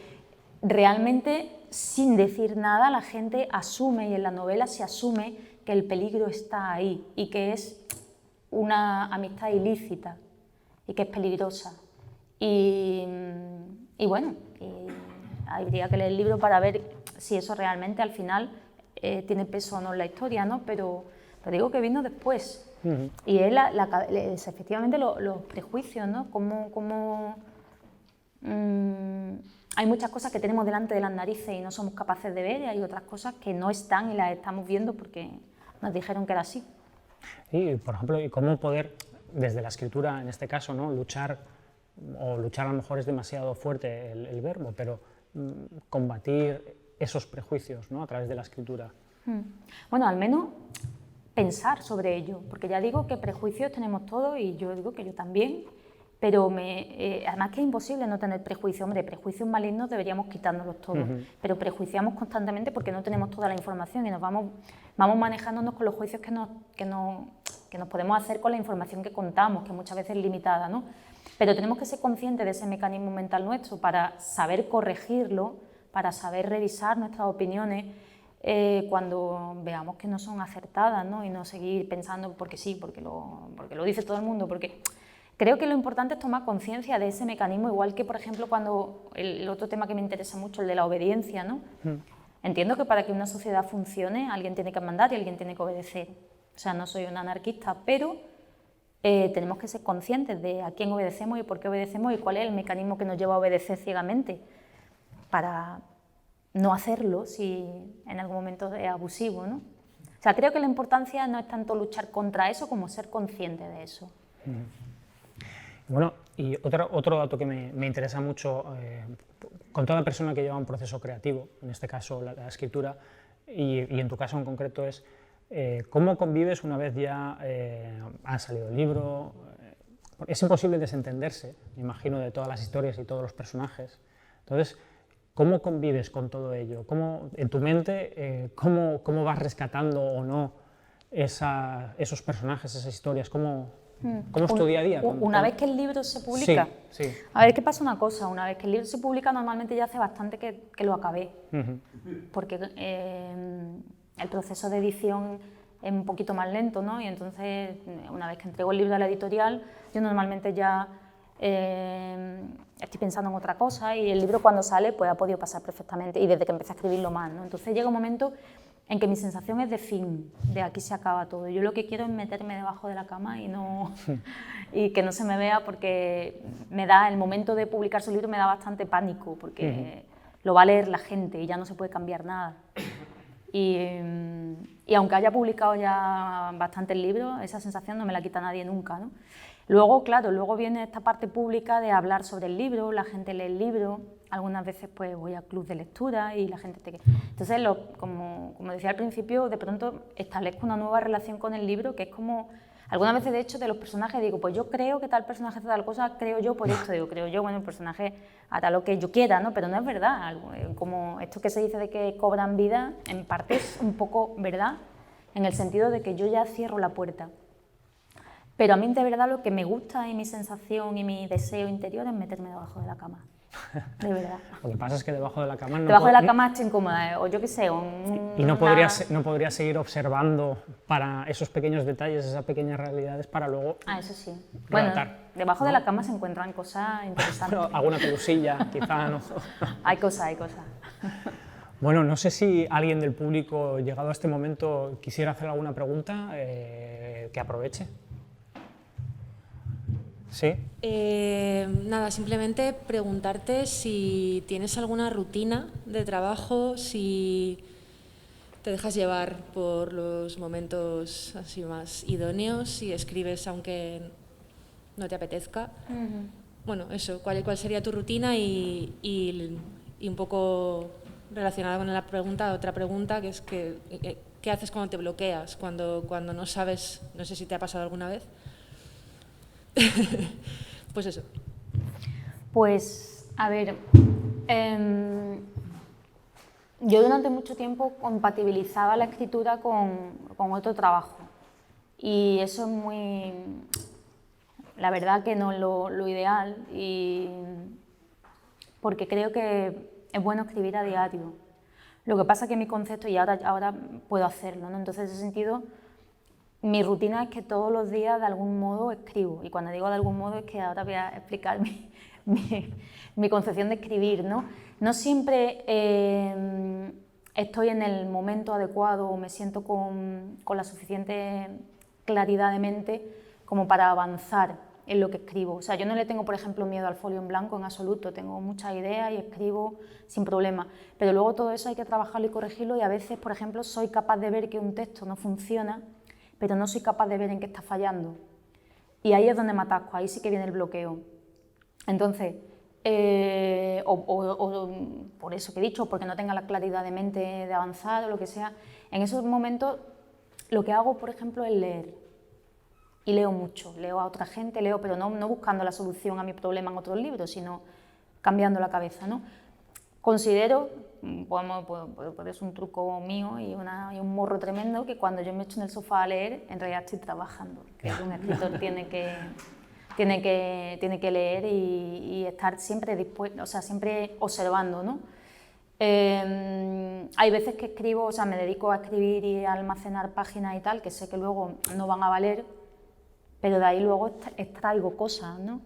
realmente, sin decir nada, la gente asume, y en la novela se asume que el peligro está ahí y que es una amistad ilícita y que es peligrosa. Y bueno, habría que leer el libro para ver si eso realmente al final tiene peso o no en la historia, ¿no? Pero digo que vino después. Y es efectivamente los prejuicios, ¿no? Hay muchas cosas que tenemos delante de las narices y no somos capaces de ver, y hay otras cosas que no están y las estamos viendo porque nos dijeron que era así. Y, por ejemplo, ¿y cómo poder, desde la escritura en este caso, ¿no? luchar a lo mejor es demasiado fuerte el verbo, pero combatir esos prejuicios, ¿no? a través de la escritura? Bueno, al menos pensar sobre ello, porque ya digo que prejuicios tenemos todos y yo digo que yo también, pero además que es imposible no tener prejuicios. Hombre, prejuicios malignos deberíamos quitárnoslos todos, pero prejuiciamos constantemente porque no tenemos toda la información y nos vamos manejándonos con los juicios que nos podemos hacer con la información que contamos, que muchas veces es limitada, ¿no? Pero tenemos que ser conscientes de ese mecanismo mental nuestro para saber corregirlo, para saber revisar nuestras opiniones cuando veamos que no son acertadas, ¿no? Y no seguir pensando porque sí, porque lo dice todo el mundo, porque creo que lo importante es tomar conciencia de ese mecanismo, igual que, por ejemplo, cuando el otro tema que me interesa mucho, el de la obediencia, ¿no? Entiendo que para que una sociedad funcione, alguien tiene que mandar y alguien tiene que obedecer. O sea, no soy una anarquista, pero tenemos que ser conscientes de a quién obedecemos y por qué obedecemos y cuál es el mecanismo que nos lleva a obedecer ciegamente para no hacerlo si en algún momento es abusivo, ¿no? O sea, creo que la importancia no es tanto luchar contra eso como ser consciente de eso. Bueno, y otro dato que me interesa mucho, con toda persona que lleva un proceso creativo, en este caso la escritura, y en tu caso en concreto es cómo convives una vez ya ha salido el libro. Es imposible desentenderse, me imagino, de todas las historias y todos los personajes. Entonces, ¿cómo convives con todo ello? ¿Cómo, en tu mente, cómo vas rescatando o no esos personajes, esas historias? ¿Cómo es tu día a día? Una vez que el libro se publica, sí. A ver, ¿qué pasa una cosa? Una vez que el libro se publica, normalmente ya hace bastante que lo acabé, porque el proceso de edición es un poquito más lento, ¿no? Y entonces, una vez que entrego el libro a la editorial, yo normalmente ya estoy pensando en otra cosa y el libro cuando sale pues ha podido pasar perfectamente y desde que empecé a escribirlo más, ¿no? Entonces llega un momento en que mi sensación es de fin, de aquí se acaba todo. Yo lo que quiero es meterme debajo de la cama y que no se me vea, porque el momento de publicar su libro me da bastante pánico, porque lo va a leer la gente y ya no se puede cambiar nada. Y aunque haya publicado ya bastantes libros, esa sensación no me la quita nadie nunca, ¿no? Luego, claro, viene esta parte pública de hablar sobre el libro, la gente lee el libro, algunas veces pues voy a club de lectura y la gente Entonces, como decía al principio, de pronto establezco una nueva relación con el libro, que es como... Algunas veces, de hecho, de los personajes digo, pues yo creo que tal personaje hace tal cosa, creo yo por esto, creo yo, bueno, el personaje hará lo que yo quiera, ¿no? Pero no es verdad, como esto que se dice de que cobran vida, en parte es un poco verdad, en el sentido de que yo ya cierro la puerta. Pero a mí de verdad lo que me gusta y mi sensación y mi deseo interior es meterme debajo de la cama, de verdad. Lo que pasa es que debajo de la cama debajo de la cama estoy incómoda, o yo qué sé, y no podrías seguir observando para esos pequeños detalles, esas pequeñas realidades para luego eso sí. relatar. Bueno, debajo de la cama se encuentran cosas interesantes. Bueno, alguna pelusilla, quizá, ¿no? Hay cosas. Bueno, no sé si alguien del público, llegado a este momento, quisiera hacer alguna pregunta, que aproveche. ¿Sí? Nada, simplemente preguntarte si tienes alguna rutina de trabajo, si te dejas llevar por los momentos así más idóneos, si escribes aunque no te apetezca. Bueno, eso, ¿cuál sería tu rutina? Y un poco relacionada con la pregunta, otra pregunta, que es ¿qué haces cuando te bloqueas? Cuando no sabes, no sé si te ha pasado alguna vez. Pues eso. Pues, a ver, yo durante mucho tiempo compatibilizaba la escritura con otro trabajo y eso es muy, la verdad que no es lo ideal, porque creo que es bueno escribir a diario. Lo que pasa es que mi concepto, y ahora puedo hacerlo, ¿no? Entonces, en ese sentido, mi rutina es que todos los días de algún modo escribo, y cuando digo de algún modo es que ahora voy a explicar mi concepción de escribir, ¿no? No siempre estoy en el momento adecuado o me siento con la suficiente claridad de mente como para avanzar en lo que escribo. O sea, yo no le tengo, por ejemplo, miedo al folio en blanco en absoluto, tengo muchas ideas y escribo sin problema, pero luego todo eso hay que trabajarlo y corregirlo, y a veces, por ejemplo, soy capaz de ver que un texto no funciona, pero no soy capaz de ver en qué está fallando. Y ahí es donde me atasco, ahí sí que viene el bloqueo. Entonces, o por eso que he dicho, porque no tenga la claridad de mente de avanzar o lo que sea, en esos momentos lo que hago, por ejemplo, es leer. Y leo mucho, leo a otra gente, leo, pero no buscando la solución a mi problema en otros libros, sino cambiando la cabeza, ¿no? Considero, puede ser un truco mío y un morro tremendo, que cuando yo me echo en el sofá a leer, en realidad estoy trabajando. Creo que un escritor tiene que leer y estar siempre dispuesto, o sea, siempre observando, ¿no? Hay veces que escribo, o sea, me dedico a escribir y a almacenar páginas y tal, que sé que luego no van a valer, pero de ahí luego extraigo cosas, ¿no?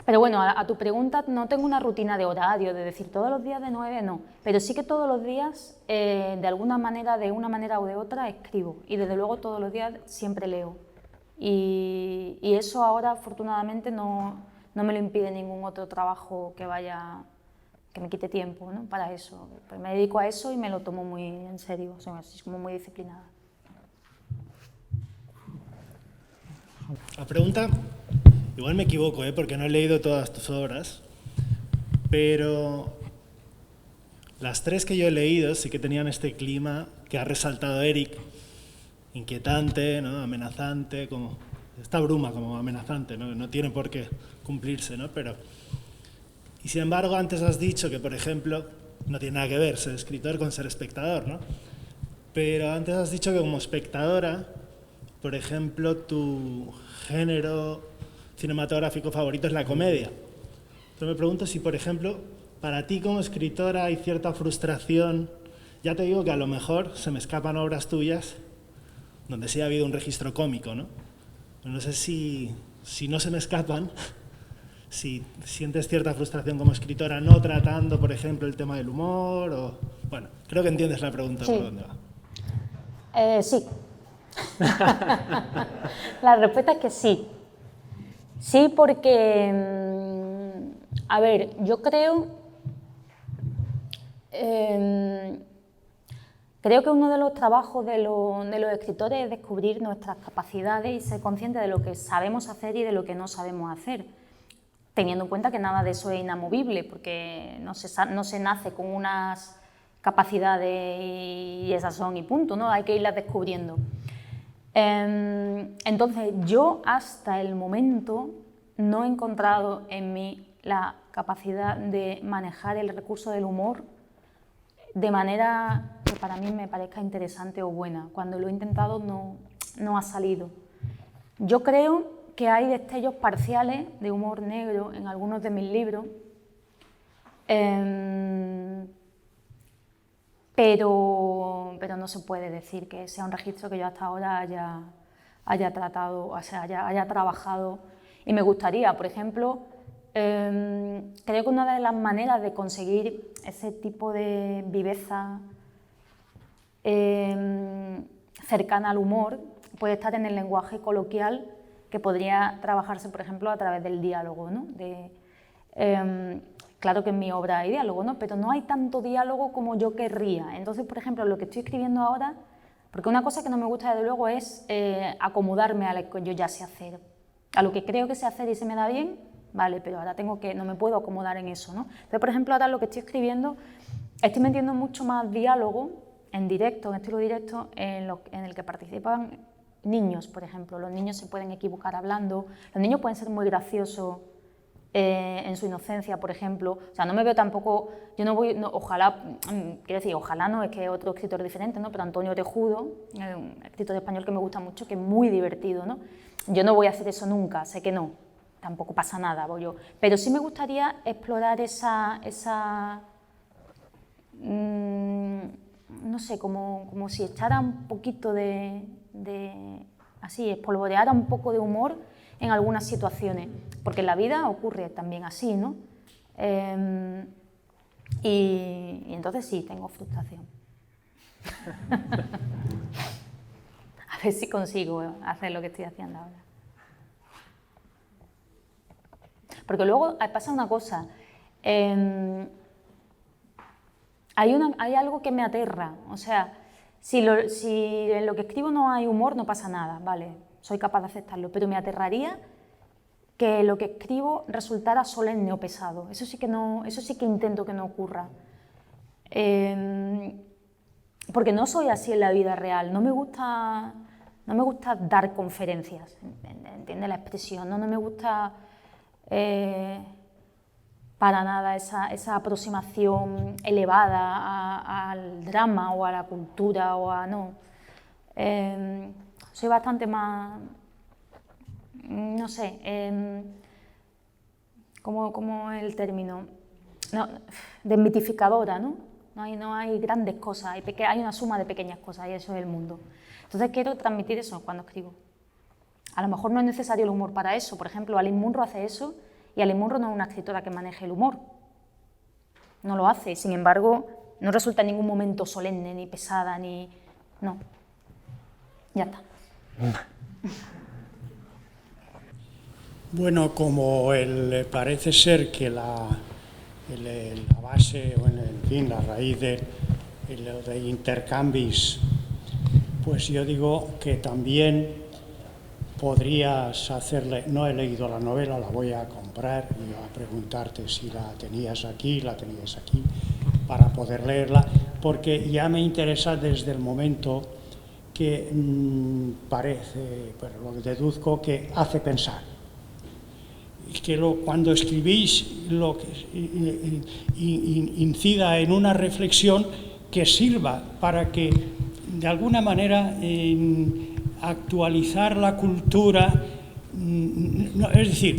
Pero bueno, a tu pregunta, no tengo una rutina de horario, de decir todos los días de 9, no, pero sí que todos los días, de alguna manera, de una manera o de otra, escribo, y desde luego todos los días siempre leo. Y eso ahora, afortunadamente, no me lo impide ningún otro trabajo que me quite tiempo, ¿no? Para eso. Pues me dedico a eso y me lo tomo muy en serio, o sea, así como muy disciplinada. La pregunta, igual me equivoco, porque no he leído todas tus obras, pero las 3 que yo he leído sí que tenían este clima que ha resaltado Eric, inquietante, ¿no? Amenazante, como esta bruma como amenazante, ¿no? No tiene por qué cumplirse, ¿no? Y sin embargo, antes has dicho que, por ejemplo, no tiene nada que ver ser escritor con ser espectador, ¿no? Pero antes has dicho que como espectadora, por ejemplo, tu género cinematográfico favorito es la comedia. Entonces me pregunto si, por ejemplo, para ti como escritora hay cierta frustración. Ya te digo que a lo mejor se me escapan obras tuyas donde sí ha habido un registro cómico, ¿no? No sé si no se me escapan, si sientes cierta frustración como escritora no tratando, por ejemplo, el tema del humor o... Bueno, creo que entiendes la pregunta por dónde va. Sí. La respuesta es que sí. Sí, porque, a ver, yo creo que uno de los trabajos de los escritores es descubrir nuestras capacidades y ser conscientes de lo que sabemos hacer y de lo que no sabemos hacer, teniendo en cuenta que nada de eso es inamovible, porque no se nace con unas capacidades y esas son y punto, ¿no? Hay que irlas descubriendo. Entonces, yo hasta el momento no he encontrado en mí la capacidad de manejar el recurso del humor de manera que para mí me parezca interesante o buena. Cuando lo he intentado no ha salido. Yo creo que hay destellos parciales de humor negro en algunos de mis libros, pero no se puede decir que sea un registro que yo hasta ahora haya tratado, o sea, haya trabajado. Y me gustaría, por ejemplo, creo que una de las maneras de conseguir ese tipo de viveza cercana al humor puede estar en el lenguaje coloquial, que podría trabajarse, por ejemplo, a través del diálogo, ¿no? Claro que en mi obra hay diálogo, ¿no? Pero no hay tanto diálogo como yo querría. Entonces, por ejemplo, lo que estoy escribiendo ahora, porque una cosa que no me gusta desde luego es acomodarme a lo que yo ya sé hacer. A lo que creo que sé hacer y se me da bien, vale, pero ahora no me puedo acomodar en eso, ¿no? Entonces, por ejemplo, ahora lo que estoy escribiendo, estoy metiendo mucho más diálogo en directo, en estilo directo, en el que participan niños, por ejemplo. Los niños se pueden equivocar hablando, los niños pueden ser muy graciosos en su inocencia, por ejemplo. O sea, no me veo tampoco, yo no voy, ojalá, quiero decir, ojalá no, es que otro escritor diferente, ¿no? Pero Antonio Orejudo, un escritor español que me gusta mucho, que es muy divertido, ¿no? Yo no voy a hacer eso nunca, sé que no, tampoco pasa nada, voy yo. Pero sí me gustaría explorar no sé, como si echara un poquito así, espolvoreara un poco de humor en algunas situaciones, porque en la vida ocurre también así, ¿no? Y entonces sí, tengo frustración. A ver si consigo hacer lo que estoy haciendo ahora. Porque luego pasa una cosa, hay algo que me aterra, o sea, si en lo que escribo no hay humor no pasa nada, vale, soy capaz de aceptarlo, pero me aterraría que lo que escribo resultara solemne o pesado, eso sí que intento que no ocurra. Porque no soy así en la vida real, no me gusta dar conferencias, ¿entiendes la expresión? No me gusta para nada esa aproximación elevada al drama o a la cultura o a... no. Soy bastante más, no sé, ¿cómo es el término? No, desmitificadora, ¿no? No hay grandes cosas, hay una suma de pequeñas cosas y eso es el mundo. Entonces quiero transmitir eso cuando escribo. A lo mejor no es necesario el humor para eso. Por ejemplo, Alice Munro hace eso y Alice Munro no es una escritora que maneje el humor. No lo hace. Sin embargo, no resulta en ningún momento solemne, ni pesada, ni... No. Ya está. Bueno, como parece ser que la base, o en fin, la raíz de intercambios, pues yo digo que también podrías hacerle, no he leído la novela, la voy a comprar y a preguntarte si la tenías aquí, para poder leerla, porque ya me interesa desde el momento que parece, pero lo deduzco que hace pensar. Que cuando escribís lo que incida en una reflexión que sirva para que de alguna manera actualizar la cultura, es decir,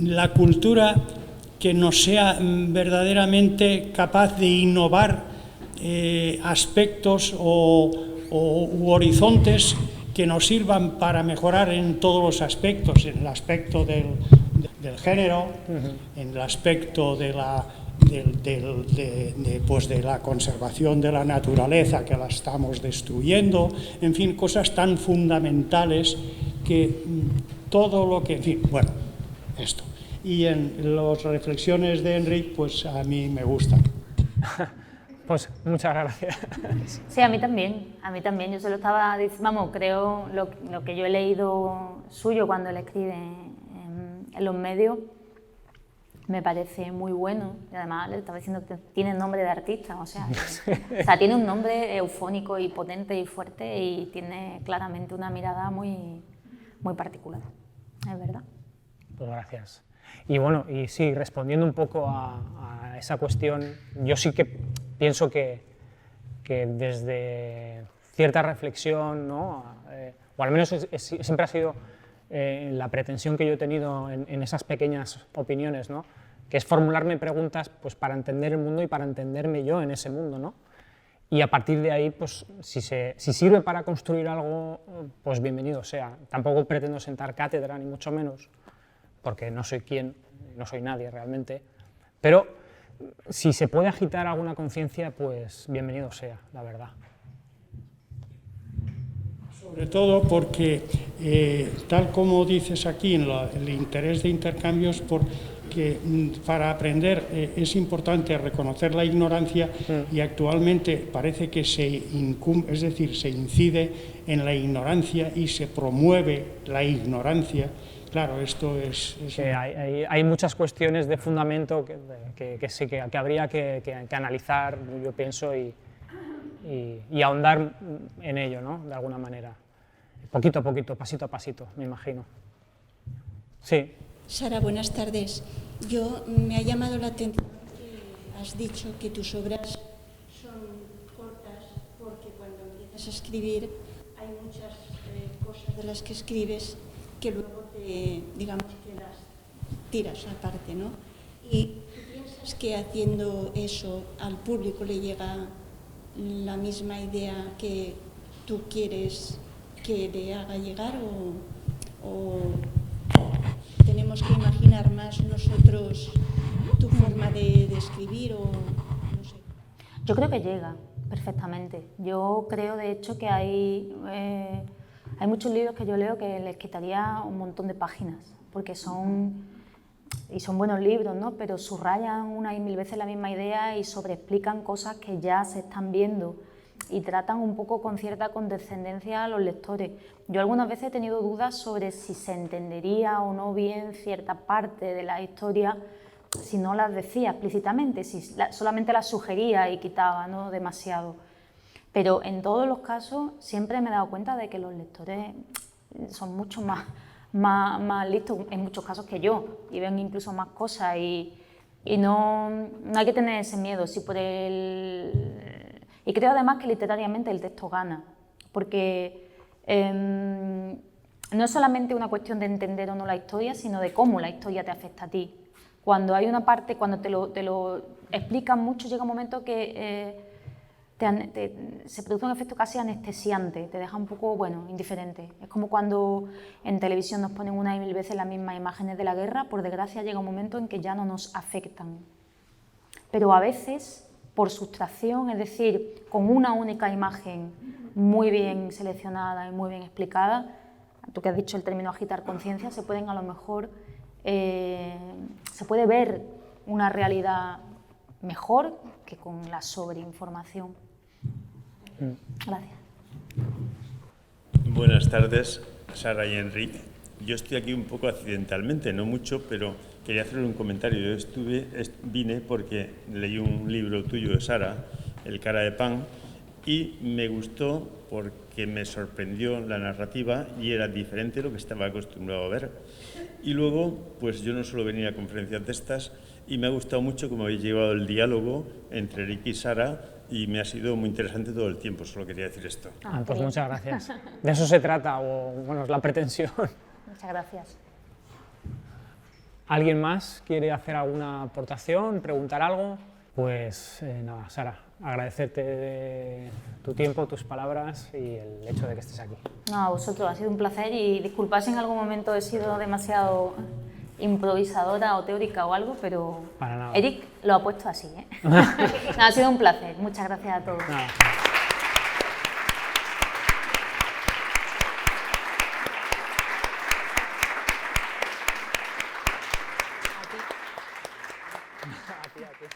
la cultura que nos sea verdaderamente capaz de innovar aspectos u horizontes que nos sirvan para mejorar en todos los aspectos, en el aspecto del género, en el aspecto de la conservación de la naturaleza, que la estamos destruyendo, en fin, cosas tan fundamentales que todo lo que, en fin, bueno, esto. Y en las reflexiones de Enric, pues a mí me gustan. Pues muchas gracias. Sí, a mí también, yo se lo estaba diciendo, vamos, creo lo que yo he leído suyo cuando él escribe en los medios, me parece muy bueno, y además le estaba diciendo que tiene nombre de artista, o sea, tiene un nombre eufónico y potente y fuerte y tiene claramente una mirada muy, muy particular, es verdad. Pues gracias. Y bueno, y sí, respondiendo un poco a esa cuestión, yo sí que pienso que desde cierta reflexión, ¿no? O al menos siempre ha sido la pretensión que yo he tenido en esas pequeñas opiniones, ¿no? Que es formularme preguntas pues, para entender el mundo y para entenderme yo en ese mundo, ¿no? Y a partir de ahí, pues, si sirve para construir algo, pues bienvenido sea. Tampoco pretendo sentar cátedra, ni mucho menos, porque no soy quien, no soy nadie realmente, pero si se puede agitar alguna conciencia, pues bienvenido sea, la verdad. Sobre todo porque, tal como dices aquí, el interés de intercambios, porque para aprender es importante reconocer la ignorancia y actualmente parece que se incide en la ignorancia y se promueve la ignorancia. Claro, esto es que hay muchas cuestiones de fundamento que habría que analizar, yo pienso, y ahondar en ello, ¿no? De alguna manera. Poquito a poquito, pasito a pasito, me imagino. Sí. Sara, buenas tardes. Me ha llamado la atención que has dicho que tus obras son cortas porque cuando empiezas a escribir hay muchas cosas de las que escribes que luego digamos que las tiras aparte, ¿no? ¿Y tú piensas que haciendo eso al público le llega la misma idea que tú quieres que le haga llegar o tenemos que imaginar más nosotros tu forma de escribir o no sé? Yo creo que llega perfectamente. Yo creo, de hecho, que hay Hay muchos libros que yo leo que les quitaría un montón de páginas, porque son buenos libros, ¿no? Pero subrayan una y mil veces la misma idea y sobreexplican cosas que ya se están viendo y tratan un poco con cierta condescendencia a los lectores. Yo algunas veces he tenido dudas sobre si se entendería o no bien cierta parte de la historia si no las decía explícitamente, si solamente las sugería y quitaba, ¿no? Demasiado. Pero en todos los casos siempre me he dado cuenta de que los lectores son mucho más listos en muchos casos que yo y ven incluso más cosas y no hay que tener ese miedo. Y creo además que literariamente el texto gana, porque no es solamente una cuestión de entender o no la historia, sino de cómo la historia te afecta a ti. Cuando hay una parte, cuando te lo explican mucho, llega un momento que se produce un efecto casi anestesiante, te deja un poco, indiferente. Es como cuando en televisión nos ponen una y mil veces las mismas imágenes de la guerra, por desgracia llega un momento en que ya no nos afectan. Pero a veces, por sustracción, es decir, con una única imagen muy bien seleccionada y muy bien explicada, tú que has dicho el término agitar conciencia, se pueden a lo mejor, se puede ver una realidad mejor que con la sobreinformación. Gracias. Buenas tardes, Sara y Enrique. Yo estoy aquí un poco accidentalmente, no mucho, pero quería hacerle un comentario. Yo vine porque leí un libro tuyo de Sara, El cara de pan, y me gustó porque me sorprendió la narrativa y era diferente de lo que estaba acostumbrado a ver. Y luego, pues yo no suelo venir a conferencias de estas y me ha gustado mucho cómo habéis llevado el diálogo entre Enrique y Sara y me ha sido muy interesante todo el tiempo, solo quería decir esto. Pues muchas gracias. De eso se trata, es la pretensión. Muchas gracias. ¿Alguien más quiere hacer alguna aportación, preguntar algo? Pues nada, Sara, agradecerte tu tiempo, tus palabras y el hecho de que estés aquí. No, a vosotros, ha sido un placer y disculpad si en algún momento he sido demasiado improvisadora o teórica o algo, pero para nada. Eric lo ha puesto así, ¿eh? No, ha sido un placer, muchas gracias a todos. Nada. A ti.